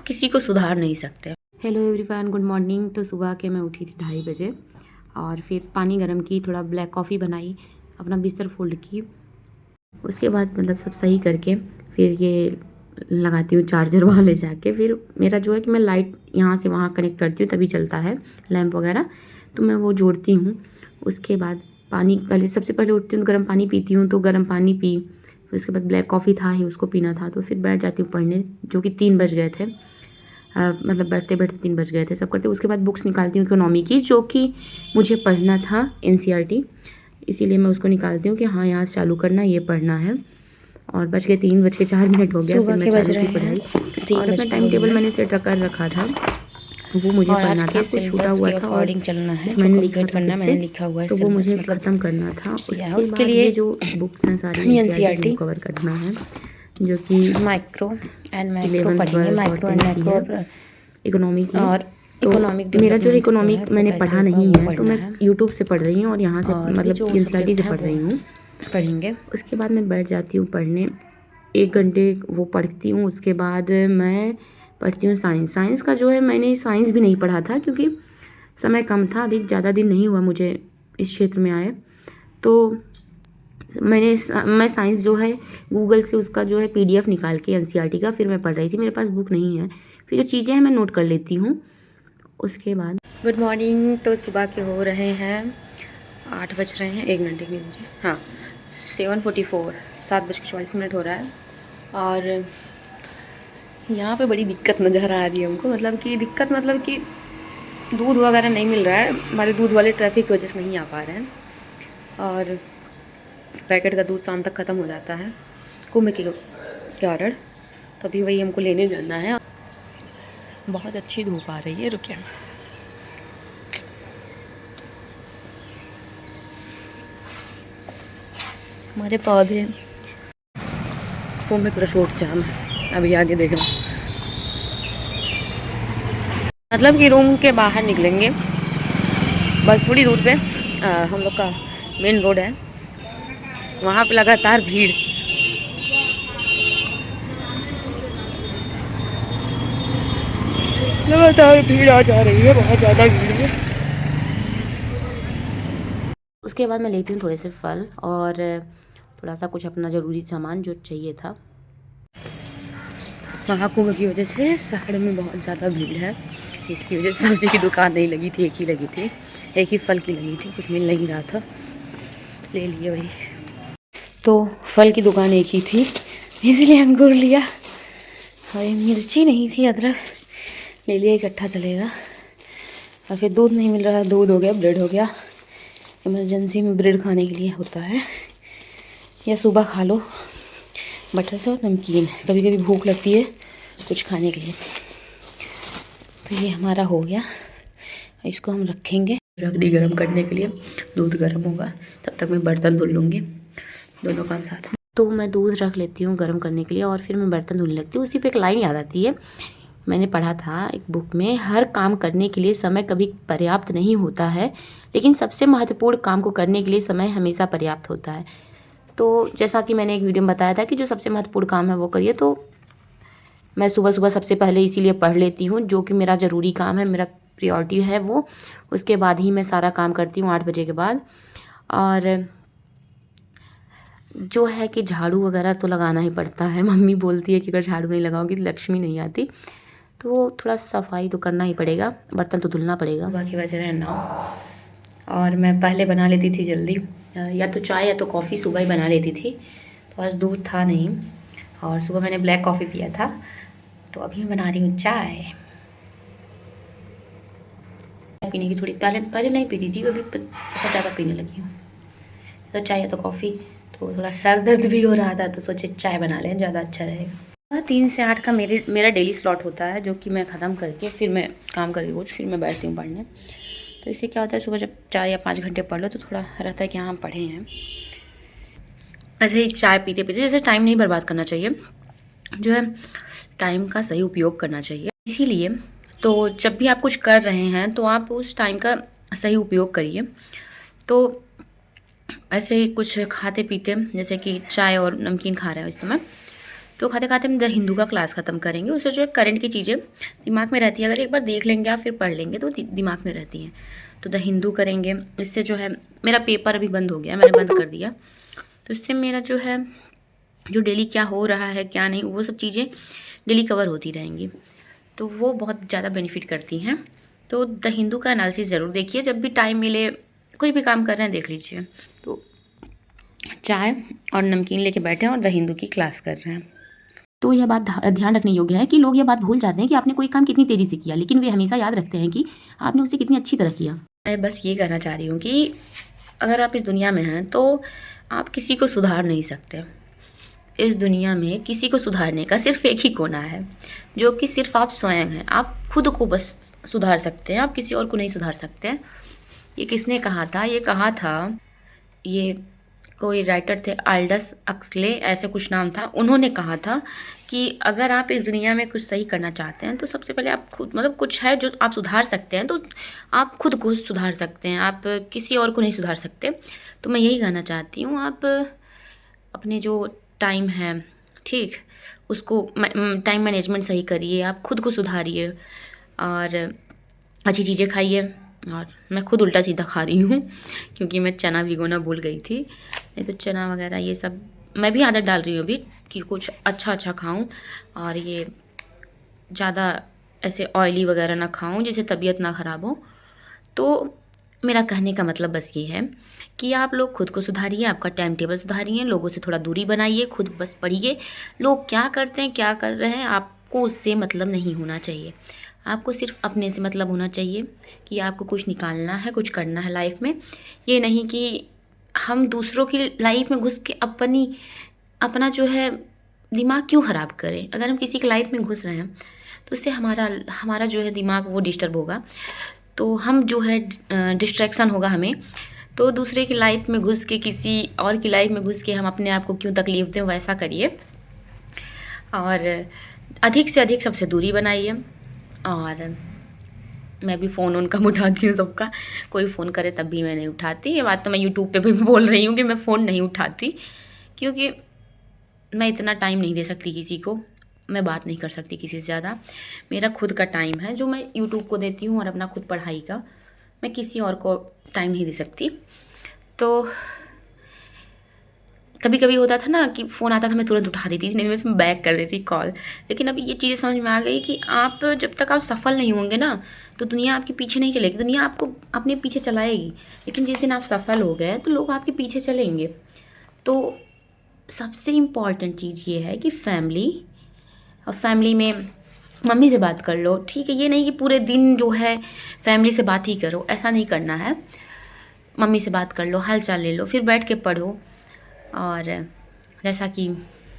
किसी को सुधार नहीं सकते। Hello everyone, good morning. तो सुबह के मैं उठी थी 2:30 बजे और फिर पानी गर्म की, थोड़ा ब्लैक कॉफ़ी बनाई, अपना बिस्तर फोल्ड की। उसके बाद मतलब सब सही करके फिर ये लगाती हूँ चार्जर वहाँ ले जाके। फिर मेरा जो है कि मैं लाइट यहाँ से वहाँ कनेक्ट करती हूँ तभी चलता है लैंप वगैरह, तो मैं वो जोड़ती हूँ। उसके बाद पानी, पहले सबसे पहले उठती हूँ तो गर्म पानी पीती हूँ, तो गर्म पानी पी। फिर उसके बाद ब्लैक कॉफ़ी था ही, उसको पीना था, तो फिर बैठ जाती हूँ पढ़ने, जो कि 3 बज गए थे। मतलब बैठते बैठते 3 बज गए थे सब करते। उसके बाद बुक्स निकालती हूँ इकोनॉमी की, जो कि मुझे पढ़ना था एनसीईआरटी, इसीलिए मैं उसको निकालती हूँ कि हाँ यहाँ से चालू करना, ये पढ़ना है। और बज के 3:04 हो गया, फिर मैं चालू की पढ़ाई। और अपना टाइम टेबल मैंने सेट कर रखा था, वो मुझे और आज पढ़ना था। के कुछ छूटा सिलेबस हुआ के था और अकॉर्डिंग चलना है, कुछ जो मैंने लिखा कंप्लीट था फिर करना से, मैंने लिखा हुआ है तो वो सिलेबस, मुझे मतलब ख़त्म करना था। या उसके बाद लिए ये जो बुक्स हैं सारी एनसीईआरटी की, वो कवर करना है, जो कि माइक्रो एंड मैक्रो 11th पढ़ेंगे, 12th और माइक्रो एंड 10th की मैक्रो है इकोनॉमी की। और तो इकोनॉमिक मेरा जो डेवलपमेंट जो है इकोनॉमिक वो मैंने कैसे पढ़ा होगा नहीं वो है, तो पढ़ना मैं है। यूट्यूब से पढ़ रही हूँ और यहाँ से और भी मतलब जो एनसीईआरटी सब्जेक्ट से है पढ़ वो रही हूँ। पढ़ेंगे। उसके बाद मैं बैठ जाती हूँ पढ़ने, 1 घंटे वो पढ़ती हूँ। उसके बाद मैं पढ़ती हूँ साइंस। साइंस का जो है, मैंने साइंस भी नहीं पढ़ा था क्योंकि समय कम था, अभी ज़्यादा दिन नहीं हुआ मुझे इस क्षेत्र में आए। तो मैं साइंस जो है गूगल से उसका जो है पीडीएफ निकाल के एनसीईआरटी का फिर मैं पढ़ रही थी। मेरे पास बुक नहीं है, फिर जो चीज़ें हैं मैं नोट कर लेती हूँ। उसके बाद गुड मॉर्निंग। तो सुबह के हो रहे हैं 8 बज रहे हैं, 1 मिनट एक लीजिए, हाँ 7:44, 7:44 हो रहा है। और यहाँ पे बड़ी दिक्कत नज़र आ रही है हमको, मतलब कि दिक्कत मतलब कि दूध वगैरह नहीं मिल रहा है, हमारे दूध वाले ट्रैफिक की वजह से नहीं आ पा रहे हैं। और पैकेट का दूध शाम तक ख़त्म हो जाता है कुंभ के कारण, तभी वही हमको लेने जाना है। बहुत अच्छी धूप आ रही है, रुकिए। हमारे पौधे कुंभ पूरा रोड जाम है, अभी आगे देख रहा हूँ। मतलब कि रूम के बाहर निकलेंगे बस थोड़ी दूर पे हम लोग का मेन रोड है, वहाँ पे लगातार भीड़। लगातार भीड़ आ जा रही है, बहुत ज़्यादा भीड़ है। उसके बाद मैं लेती हूँ थोड़े से फल और थोड़ा सा कुछ अपना ज़रूरी सामान जो चाहिए था। महाकुंभ की वजह से शहर में बहुत ज़्यादा भीड़ है, इसकी वजह से सब्जी की दुकान नहीं लगी थी, एक ही लगी थी, एक ही फल की लगी थी, कुछ मिल नहीं रहा था, ले लिए वही। तो फल की दुकान एक ही थी, इसलिए अंगूर लिया। और मिर्ची नहीं थी, अदरक ले लिया, इकट्ठा चलेगा। और फिर दूध नहीं मिल रहा, दूध हो गया, ब्रेड हो गया। इमरजेंसी में ब्रेड खाने के लिए होता है, या सुबह खा लो बटर से और नमकीन, कभी कभी भूख लगती है कुछ खाने के लिए। तो ये हमारा हो गया, इसको हम रखेंगे, रख दी गर्म करने के लिए। दूध गर्म होगा तब तक मैं बर्तन धुल लूँगी, दोनों काम साथ में। तो मैं दूध रख लेती हूँ गर्म करने के लिए और फिर मैं बर्तन धुलने लगती हूँ। उसी पे एक लाइन याद आती है, मैंने पढ़ा था एक बुक में, हर काम करने के लिए समय कभी पर्याप्त नहीं होता है, लेकिन सबसे महत्वपूर्ण काम को करने के लिए समय हमेशा पर्याप्त होता है। तो जैसा कि मैंने एक वीडियो में बताया था कि जो सबसे महत्वपूर्ण काम है वो करिए, तो मैं सुबह सुबह सबसे पहले इसीलिए पढ़ लेती हूँ, जो कि मेरा ज़रूरी काम है, मेरा प्रायोरिटी है वो। उसके बाद ही मैं सारा काम करती हूँ 8 बजे के बाद। और जो है कि झाड़ू वगैरह तो लगाना ही पड़ता है, मम्मी बोलती है कि अगर झाड़ू नहीं लगाओगी तो लक्ष्मी नहीं आती, तो थोड़ा सफाई तो करना ही पड़ेगा, बर्तन तो धुलना पड़ेगा। बाकी बज रहे हैं 9, और मैं पहले बना लेती थी जल्दी, या तो चाय या तो कॉफ़ी सुबह ही बना लेती थी। तो आज दूध था नहीं, और सुबह मैंने ब्लैक कॉफ़ी पिया था, तो अभी मैं बना रही हूँ चाय। पीने की थोड़ी पहले पहले नहीं पीती थी, अभी बहुत ज़्यादा पीने लगी हूँ। तो चाय या तो कॉफ़ी, तो थोड़ा सर दर्द भी हो रहा था तो सोचे चाय बना लें, ज़्यादा अच्छा रहेगा। 3 से 8 का मेरा डेली स्लॉट होता है, जो कि मैं ख़त्म करके फिर मैं काम करके कुछ फिर मैं बैठती हूँ पढ़ने। तो इससे क्या होता है, सुबह जब 4 या 5 घंटे पढ़ लो तो थोड़ा रहता है कि हाँ पढ़े हैं। ऐसे ही चाय पीते पीते जैसे टाइम नहीं बर्बाद करना चाहिए, जो है टाइम का सही उपयोग करना चाहिए। इसीलिए तो जब भी आप कुछ कर रहे हैं तो आप उस टाइम का सही उपयोग करिए। तो ऐसे ही कुछ खाते पीते, जैसे कि चाय और नमकीन खा रहे हो इस समय, तो खाते खाते हम द हिंदू का क्लास ख़त्म करेंगे। उससे जो है करंट की चीज़ें दिमाग में रहती है, अगर एक बार देख लेंगे आप फिर पढ़ लेंगे तो दिमाग में रहती हैं। तो द हिंदू करेंगे, इससे जो है मेरा पेपर अभी बंद हो गया, मैंने बंद कर दिया। तो इससे मेरा जो है जो डेली क्या हो रहा है क्या नहीं, वो सब चीज़ें डेली कवर होती रहेंगी, तो वो बहुत ज़्यादा बेनिफिट करती हैं। तो द हिंदू का एनालिसिस ज़रूर देखिए, जब भी टाइम मिले, कोई भी काम कर रहे हैं देख लीजिए। तो चाय और नमकीन लेके बैठे हैं और द हिंदू की क्लास कर रहे हैं। तो यह बात ध्यान रखने योग्य है कि लोग यह बात भूल जाते हैं कि आपने कोई काम कितनी तेज़ी से किया, लेकिन वे हमेशा याद रखते हैं कि आपने उसे कितनी अच्छी तरह किया। मैं बस ये कहना चाह रही हूँ कि अगर आप इस दुनिया में हैं तो आप किसी को सुधार नहीं सकते। इस दुनिया में किसी को सुधारने का सिर्फ एक ही कोना है, जो कि सिर्फ आप स्वयं हैं। आप खुद को बस सुधार सकते हैं, आप किसी और को नहीं सुधार सकते। ये किसने कहा था? ये कहा था, ये कोई राइटर थे, आल्डस अक्सले ऐसे कुछ नाम था। उन्होंने कहा था कि अगर आप इस दुनिया में कुछ सही करना चाहते हैं तो सबसे पहले आप खुद, मतलब कुछ है जो आप सुधार सकते हैं तो आप खुद को सुधार सकते हैं, आप किसी और को नहीं सुधार सकते। तो मैं यही कहना चाहती हूँ, आप अपने जो टाइम है, ठीक, उसको टाइम मैनेजमेंट सही करिए, आप खुद को सुधारिए और अच्छी चीज़ें खाइए। और मैं खुद उल्टा सीधा खा रही हूँ क्योंकि मैं चना भिगोना भूल गई थी, नहीं तो चना वगैरह ये सब मैं भी आदत डाल रही हूँ अभी कि कुछ अच्छा खाऊं और ये ज़्यादा ऐसे ऑयली वगैरह ना खाऊं जिससे तबीयत ना ख़राब हो। तो मेरा कहने का मतलब बस ये है कि आप लोग खुद को सुधारिए, आपका टाइम टेबल सुधारिए, लोगों से थोड़ा दूरी बनाइए, खुद बस पढ़िए। लोग क्या करते हैं, क्या कर रहे हैं, आपको उससे मतलब नहीं होना चाहिए। आपको सिर्फ अपने से मतलब होना चाहिए कि आपको कुछ निकालना है, कुछ करना है लाइफ में। ये नहीं कि हम दूसरों की लाइफ में घुस के अपना जो है दिमाग क्यों ख़राब करें। अगर हम किसी की लाइफ में घुस रहे हैं तो उससे हमारा जो है दिमाग वो डिस्टर्ब होगा, तो हम जो है डिस्ट्रैक्शन होगा हमें। तो दूसरे की लाइफ में घुस के, किसी और की लाइफ में घुस के हम अपने आप को क्यों तकलीफ़ दें, वैसा करिए। और अधिक से अधिक सबसे दूरी बनाइए। और मैं भी फ़ोन उनका उठाती हूँ सबका, कोई फ़ोन करे तब भी मैं नहीं उठाती। ये बात तो मैं यूट्यूब पे भी बोल रही हूँ कि मैं फ़ोन नहीं उठाती, क्योंकि मैं इतना टाइम नहीं दे सकती किसी को, मैं बात नहीं कर सकती किसी से ज़्यादा। मेरा खुद का टाइम है जो मैं यूट्यूब को देती हूँ और अपना खुद पढ़ाई का, मैं किसी और को टाइम नहीं दे सकती। तो कभी कभी होता था ना कि फ़ोन आता था मैं तुरंत उठा देती थी, नहीं मैं फिर बैक कर देती कॉल। लेकिन अब ये चीज़ें समझ में आ गई कि आप जब तक आप सफल नहीं होंगे ना तो दुनिया आपके पीछे नहीं चलेगी, दुनिया आपको अपने पीछे चलाएगी। लेकिन जिस दिन आप सफल हो गए तो लोग आपके पीछे चलेंगे। तो सबसे इम्पॉर्टेंट चीज़ ये है कि फैमिली, और फैमिली में मम्मी से बात कर लो, ठीक है। ये नहीं कि पूरे दिन जो है फैमिली से बात ही करो, ऐसा नहीं करना है। मम्मी से बात कर लो, हाल चाल ले लो, फिर बैठ के पढ़ो। और जैसा कि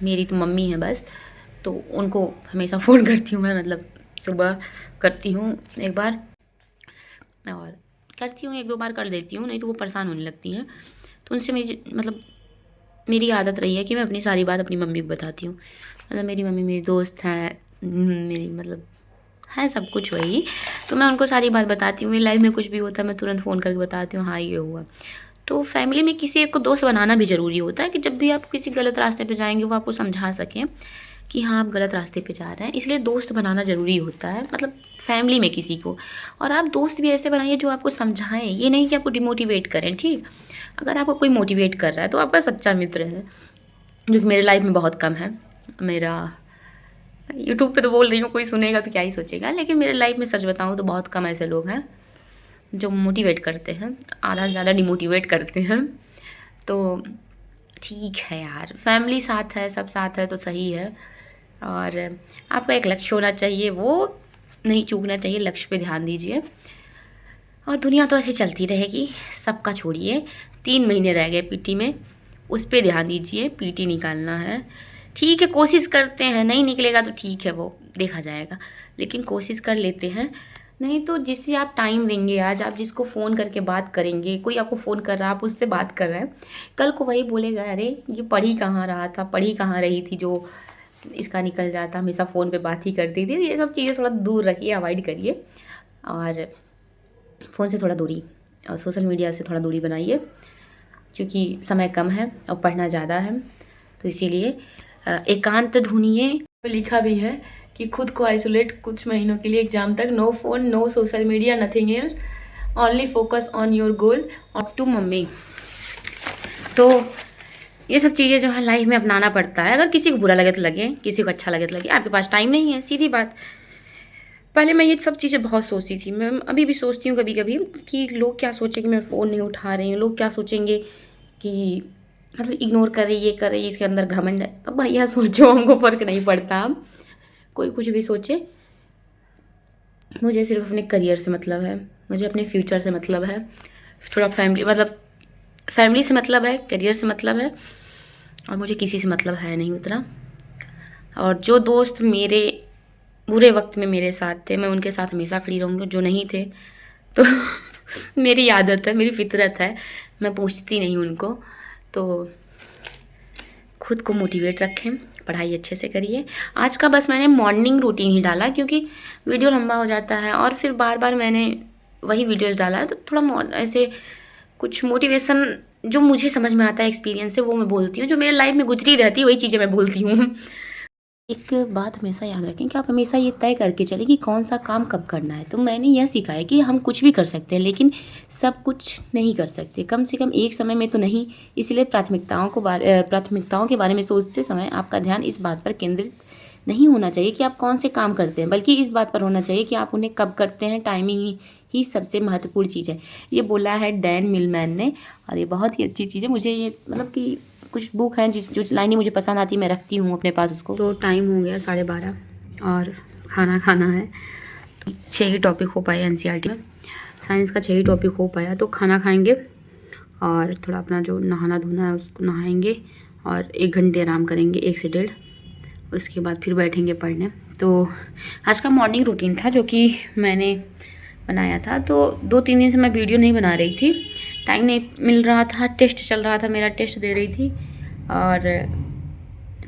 मेरी तो मम्मी है बस, तो उनको हमेशा फ़ोन करती हूँ मैं, मतलब सुबह करती हूँ एक बार, और करती हूँ एक दो बार कर देती हूँ, नहीं तो वो परेशान होने लगती हैं। तो उनसे मेरी आदत रही है कि मैं अपनी सारी बात अपनी मम्मी को बताती हूँ। मतलब मेरी मम्मी मेरी दोस्त है, मेरी मतलब है सब कुछ वही। तो मैं उनको सारी बात बताती हूँ, मेरी लाइफ में कुछ भी होता है मैं तुरंत फ़ोन करके बताती हूँ, हाँ ये हुआ। तो फैमिली में किसी एक को दोस्त बनाना भी ज़रूरी होता है कि जब भी आप किसी गलत रास्ते पे जाएंगे वो आपको समझा सकें कि हाँ आप गलत रास्ते पे जा रहे हैं। इसलिए दोस्त बनाना ज़रूरी होता है, मतलब फैमिली में किसी को। और आप दोस्त भी ऐसे बनाइए जो आपको समझाएं, ये नहीं कि आपको डिमोटिवेट करें, ठीक। अगर आपको कोई मोटिवेट कर रहा है तो आपका सच्चा मित्र है, जो कि मेरे लाइफ में बहुत कम है। मेरा यूट्यूब पे तो बोल रही हूँ, कोई सुनेगा तो क्या ही सोचेगा, लेकिन मेरे लाइफ में सच बताऊँ तो बहुत कम ऐसे लोग हैं जो मोटिवेट करते हैं, आधा से ज़्यादा डिमोटिवेट करते हैं। तो ठीक है यार, फैमिली साथ है, सब साथ है तो सही है। और आपका एक लक्ष्य होना चाहिए, वो नहीं चूकना चाहिए, लक्ष्य पे ध्यान दीजिए। और दुनिया तो ऐसे चलती रहेगी, सबका छोड़िए। 3 महीने रह गए पीटी में, उस पर ध्यान दीजिए, पीटी निकालना है। ठीक है, कोशिश करते हैं, नहीं निकलेगा तो ठीक है, वो देखा जाएगा, लेकिन कोशिश कर लेते हैं। नहीं तो जिससे आप टाइम देंगे, आज आप जिसको फ़ोन करके बात करेंगे, कोई आपको फ़ोन कर रहा है, आप उससे बात कर रहे हैं, कल को वही बोलेगा अरे ये पढ़ी कहाँ रहा था, पढ़ी कहाँ रही थी जो इसका निकल जाता, हमेशा फ़ोन पे बात ही करती थी। ये सब चीज़ें थोड़ा दूर रखिए, अवॉइड करिए, और फ़ोन से थोड़ा दूरी और सोशल मीडिया से थोड़ा दूरी बनाइए, क्योंकि समय कम है और पढ़ना ज़्यादा है। तो इसीलिए एकांत ढूंढिए। लिखा भी है कि खुद को आइसोलेट कुछ महीनों के लिए एग्जाम तक, no phone, no social media, nothing else, only focus on your goal. और टू मम्मी। तो ये सब चीज़ें जो है लाइफ में अपनाना पड़ता है। अगर किसी को बुरा लगे तो लगे, किसी को अच्छा लगे तो लगे, आपके पास टाइम नहीं है, सीधी बात। पहले मैं ये सब चीज़ें बहुत सोचती थी, मैं अभी भी सोचती हूँ कभी कभी कि लोग क्या सोचेंगे मैं फ़ोन नहीं उठा रही हूँ, लोग क्या सोचेंगे कि मतलब इग्नोर करे, ये करे, इसके अंदर घमंड है। तो भैया सोचो, हमको फ़र्क नहीं पड़ता, कोई कुछ भी सोचे। मुझे सिर्फ अपने करियर से मतलब है, मुझे अपने फ्यूचर से मतलब है, थोड़ा फैमिली से मतलब है, करियर से मतलब है, और मुझे किसी से मतलब है नहीं उतना। और जो दोस्त मेरे बुरे वक्त में मेरे साथ थे, मैं उनके साथ हमेशा खड़ी रहूँगी। जो नहीं थे तो मेरी आदत है, मेरी फितरत है, मैं पूछती नहीं उनको। तो खुद को मोटिवेट रखें, पढ़ाई अच्छे से करिए। आज का बस मैंने मॉर्निंग रूटीन ही डाला क्योंकि वीडियो लंबा हो जाता है और फिर बार बार मैंने वही वीडियोस डाला है, तो थोड़ा ऐसे कुछ मोटिवेशन जो मुझे समझ में आता है एक्सपीरियंस से वो मैं बोलती हूँ, जो मेरे लाइफ में गुजरी रहती है वही चीज़ें मैं बोलती हूँ। एक बात हमेशा याद रखें कि आप हमेशा ये तय करके चलें कि कौन सा काम कब करना है। तो मैंने यह सीखा है कि हम कुछ भी कर सकते हैं लेकिन सब कुछ नहीं कर सकते, कम से कम एक समय में तो नहीं। इसलिए प्राथमिकताओं के बारे में सोचते समय आपका ध्यान इस बात पर केंद्रित नहीं होना चाहिए कि आप कौन से काम करते हैं, बल्कि इस बात पर होना चाहिए कि आप उन्हें कब करते हैं। टाइमिंग ही सबसे महत्वपूर्ण चीज़ है। ये बोला है डैन मिलमैन ने, और ये बहुत ही अच्छी चीज़ है। मुझे ये मतलब कि कुछ बुक हैं जो लाइनें मुझे पसंद आती, मैं रखती हूँ अपने पास उसको। तो टाइम हो गया 12:30 और खाना खाना है। 6 ही टॉपिक हो पाए NCERT में, साइंस का 6 ही टॉपिक हो पाया। तो खाना खाएंगे और थोड़ा अपना जो नहाना धोना है उसको नहाएंगे और 1 घंटे आराम करेंगे, 1 से 1.5। उसके बाद फिर बैठेंगे पढ़ने। तो आज का मॉर्निंग रूटीन था जो कि मैंने बनाया था। तो 2-3 दिन से मैं वीडियो नहीं बना रही थी, टाइम नहीं मिल रहा था, टेस्ट चल रहा था, मेरा टेस्ट दे रही थी और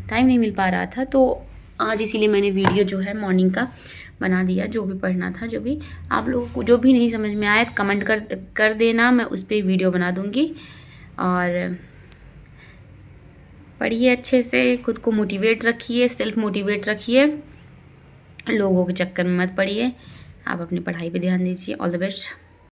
टाइम नहीं मिल पा रहा था। तो आज इसीलिए मैंने वीडियो जो है मॉर्निंग का बना दिया। जो भी पढ़ना था, जो भी आप लोगों को जो भी नहीं समझ में आया कमेंट कर देना, मैं उस पर वीडियो बना दूँगी। और पढ़िए अच्छे से, खुद को मोटिवेट रखिए, सेल्फ मोटिवेट रखिए, लोगों के चक्कर में मत पड़िए, आप अपनी पढ़ाई पे ध्यान दीजिए। All the best.